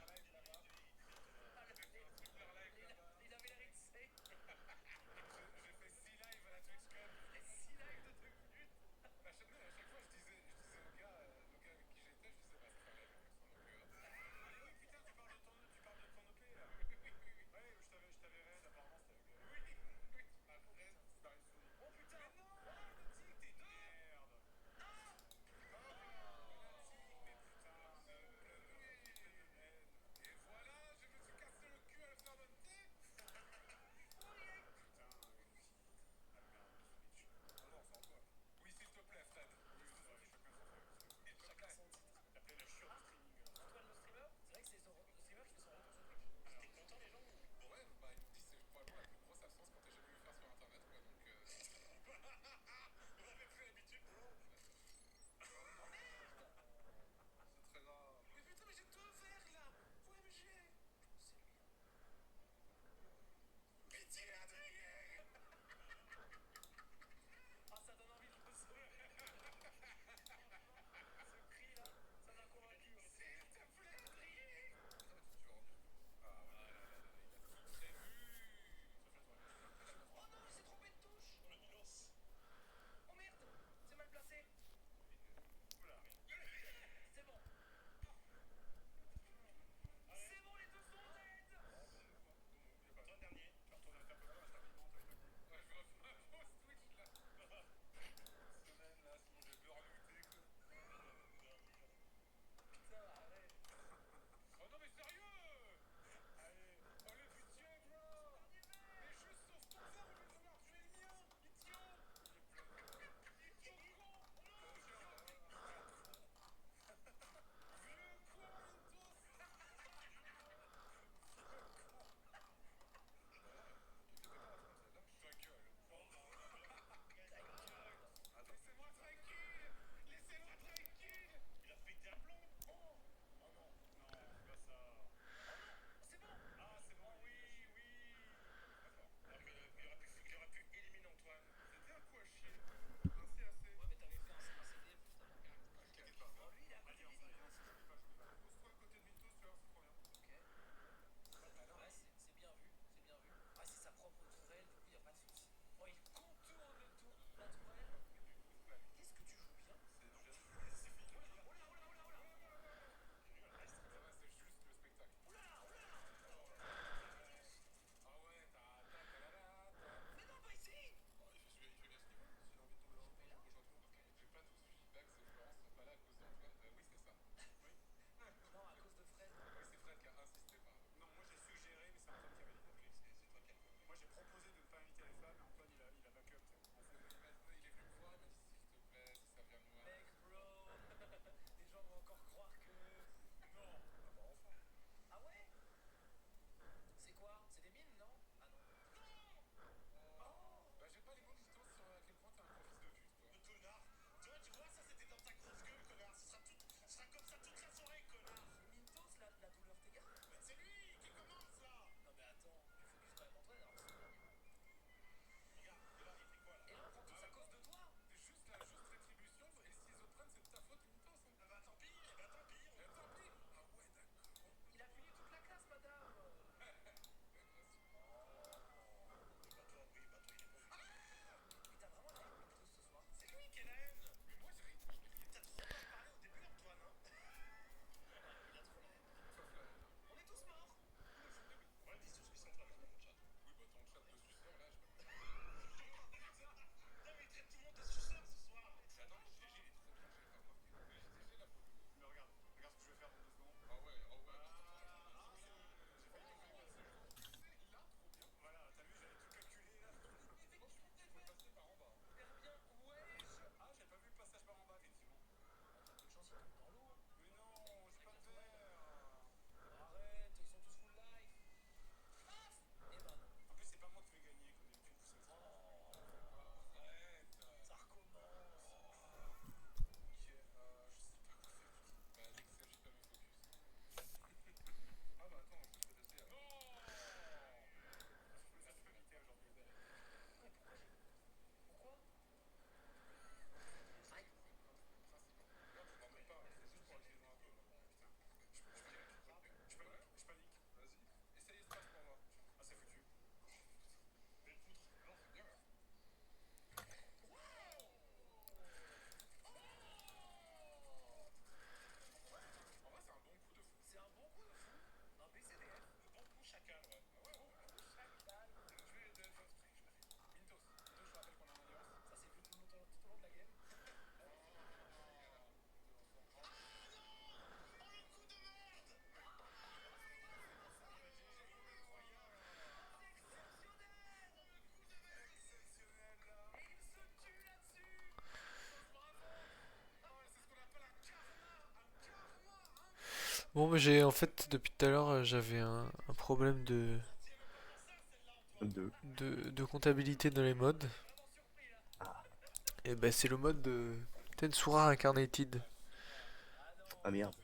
Bon, mais j'ai en fait, depuis tout à l'heure, j'avais un problème Deux. de comptabilité dans les modes. Et ben, c'est le mode de Tensura Incarnated. Ah merde.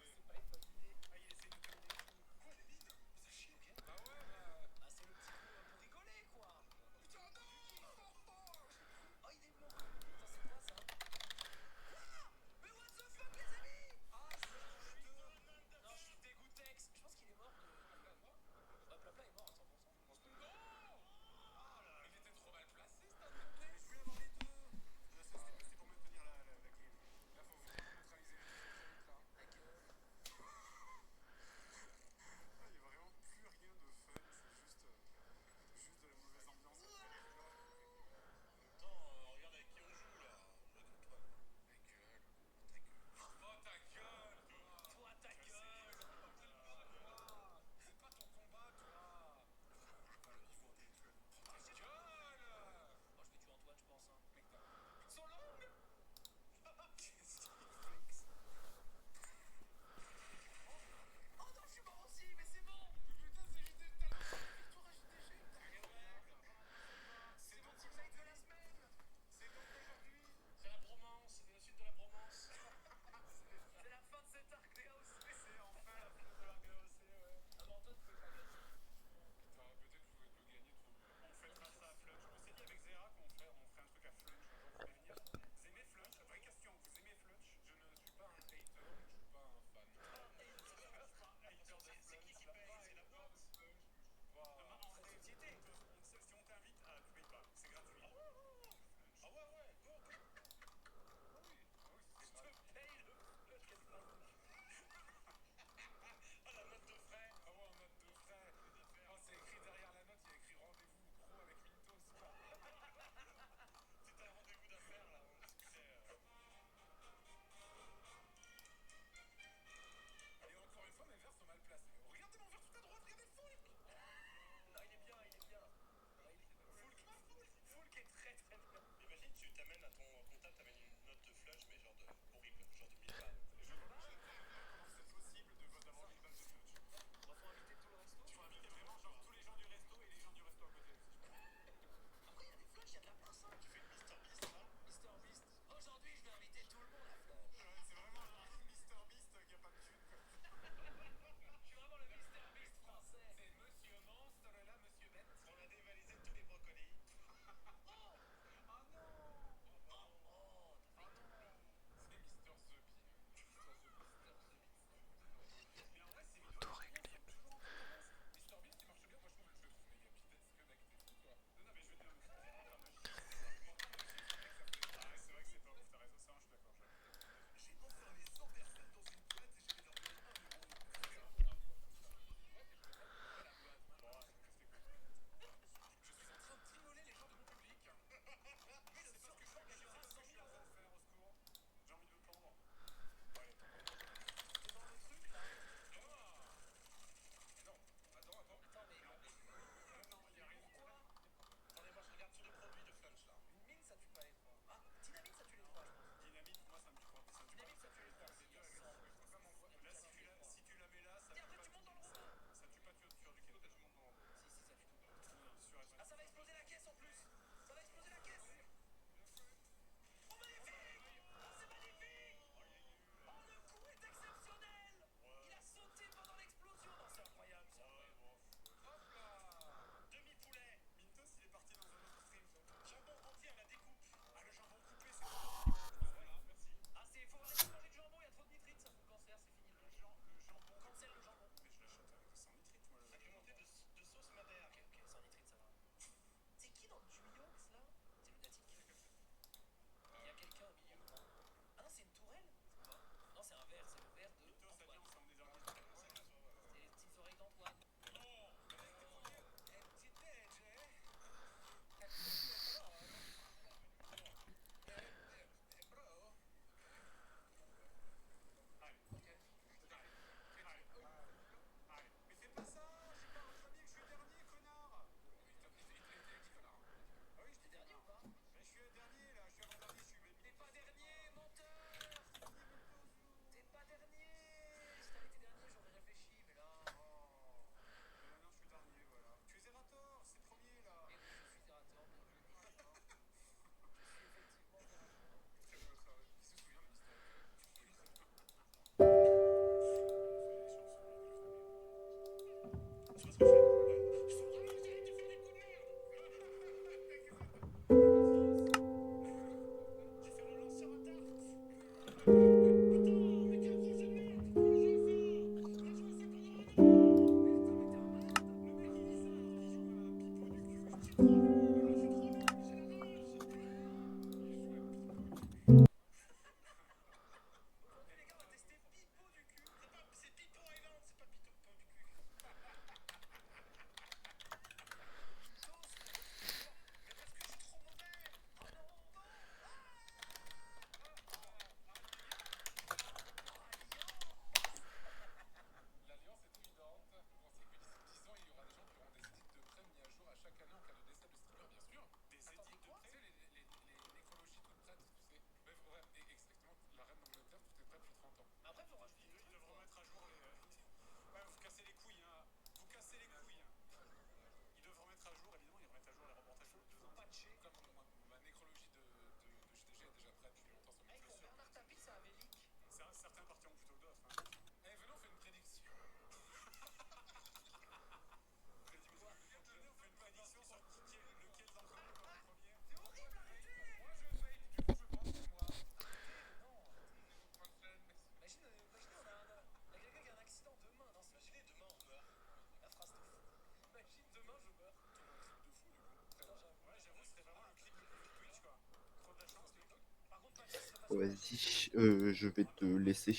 Vas-y, je vais te laisser.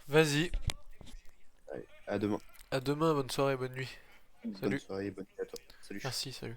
Vas-y, Allez, à demain. à demain, bonne soirée, bonne nuit. Bonne Salut. soirée, bonne nuit à toi. Salut. Merci, salut.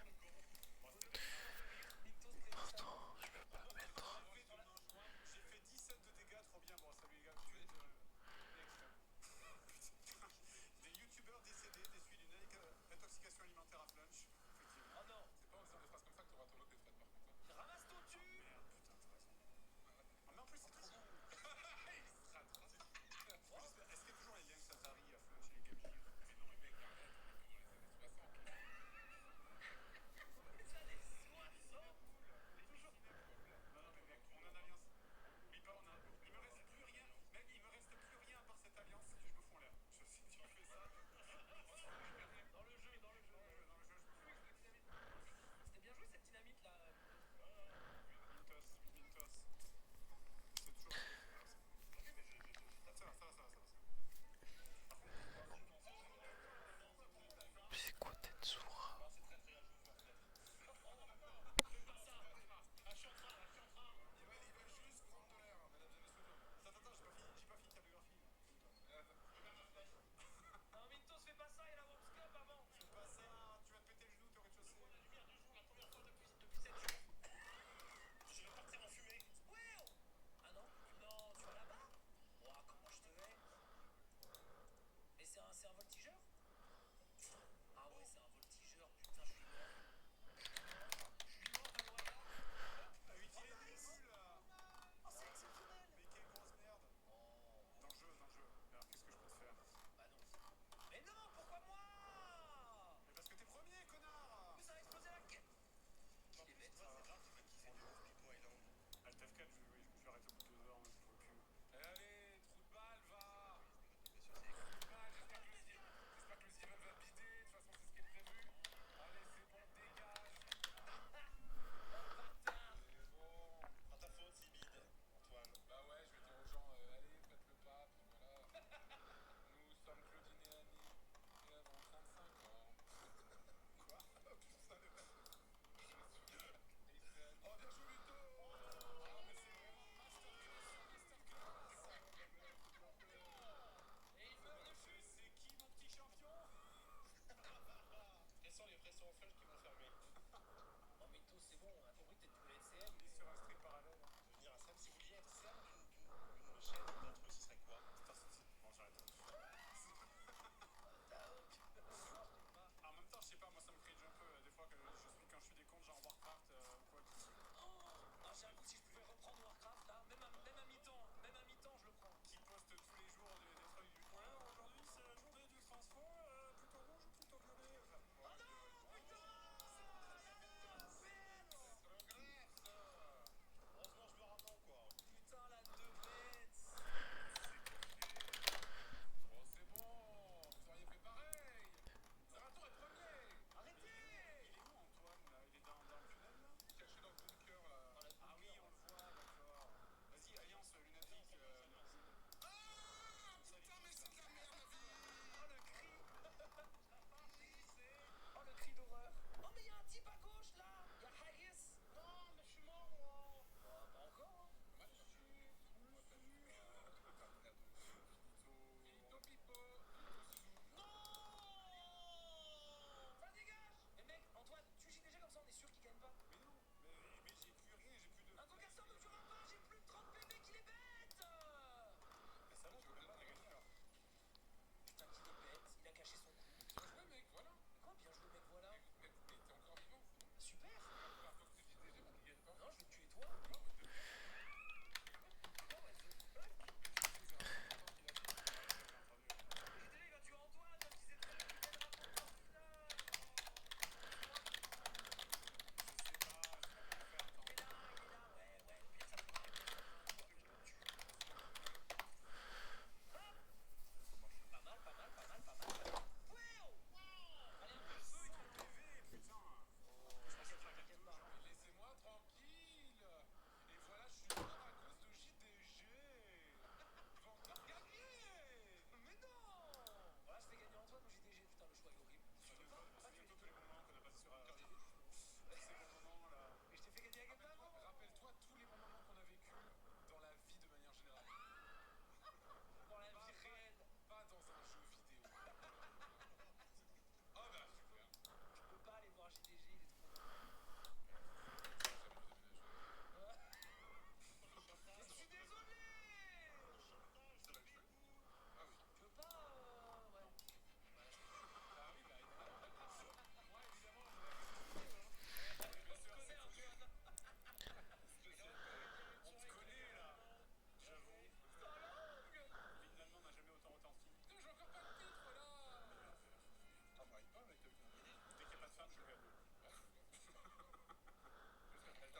Ça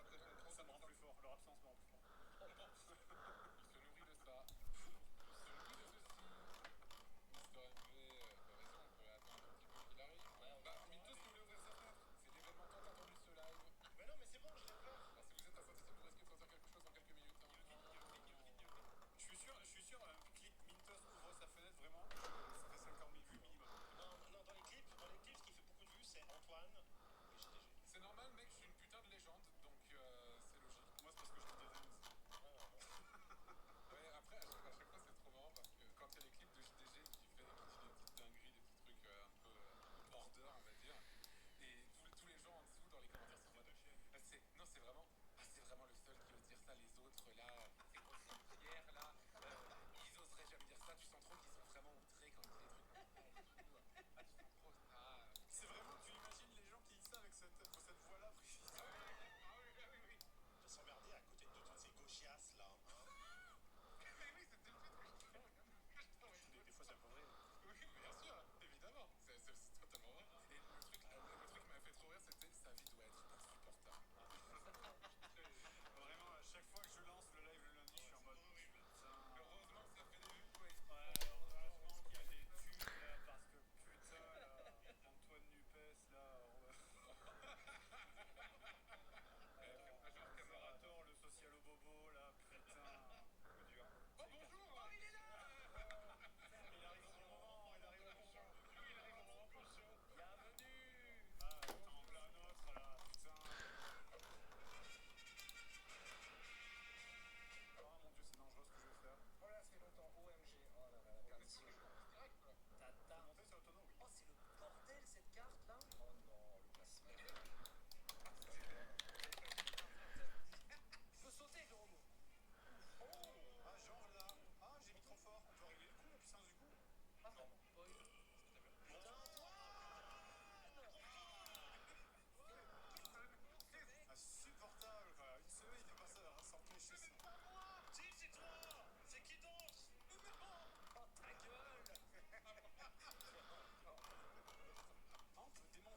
me rend plus fort, leur absence me rend plus fort. Il se nourrit de ça. Mister MV, t'as raison, on pourrait attendre un petit peu qu'il arrive. Mintos voulait ouvrir sa fenêtre. C'est l'événement tant attendu ce live. Mais non, mais c'est bon, je l'ai peur. Si vous êtes à Saint-Etienne, vous risquez de sortir quelque chose dans quelques minutes. Je suis sûr, un clip Mintos ouvre sa fenêtre, vraiment, ça fait 50 000 vues minimum. Non, dans les clips, ce qui fait beaucoup de vues, c'est Antoine et JDG. C'est normal, mec, je suis une putain de légende, donc c'est logique. Moi, c'est parce que je suis dedans aussi. Ouais, après, à chaque fois, c'est trop marrant parce que quand il y a les clips de JDG qui dit des petites dingueries, des petits trucs un peu border, on va dire, et tous les gens en dessous dans les commentaires sont en mode non, c'est vraiment le seul qui ose dire ça, les autres là, c'est grosses pierres là, ils oseraient jamais dire ça, tu sens trop qu'ils sont vraiment outrés quand ils disent des trucs. Ah, tu sens trop ça. C'est vraiment, tu imagines les gens qui disent ça avec cette voix-là précise. Ah oui. De s'emmerder à côté de toutes ces gauchiasses là. Mais oui, c'est tout le truc que je trouve. Des fois, ça pourrait. Oui, bien sûr, évidemment. C'est totalement vrai. Et le truc qui m'a fait trop rire, c'était sa vie doit être insupportable. Vraiment, à chaque fois que je lance le live le lundi, je suis en mode putain. Heureusement que ça fait des vues, quoi. Ouais, heureusement qu'il y a des tubes là, parce que putain, là, Antoine Nupes, là. Genre Camarator, le socialo-bobo, là, putain. Dur. Oh, bonjour, il est là. Il arrive au moment, il arrive au moment chaud. Bienvenue. Ah, t'es en plein autre, là, putain. Oh mon dieu, c'est dangereux ce que je vais faire. Voilà, c'est le temps OMG. Oh là là, la carte. C'est direct, quoi. T'as monté sur l'autono, oui. Oh, c'est le bordel cette carte là. Oh non, le placement. Je peux sauter, Jérôme. Oh, ah, genre là. Ah, j'ai mis trop fort. On peut régler le coup, la puissance du coup. Ah, vraiment. Pas eu. Insupportable, quoi. Une semaine, il est passé à s'empêcher ça. C'est pas moi. Si, c'est toi. C'est qui d'autre? Oh, ta gueule. On peut démonter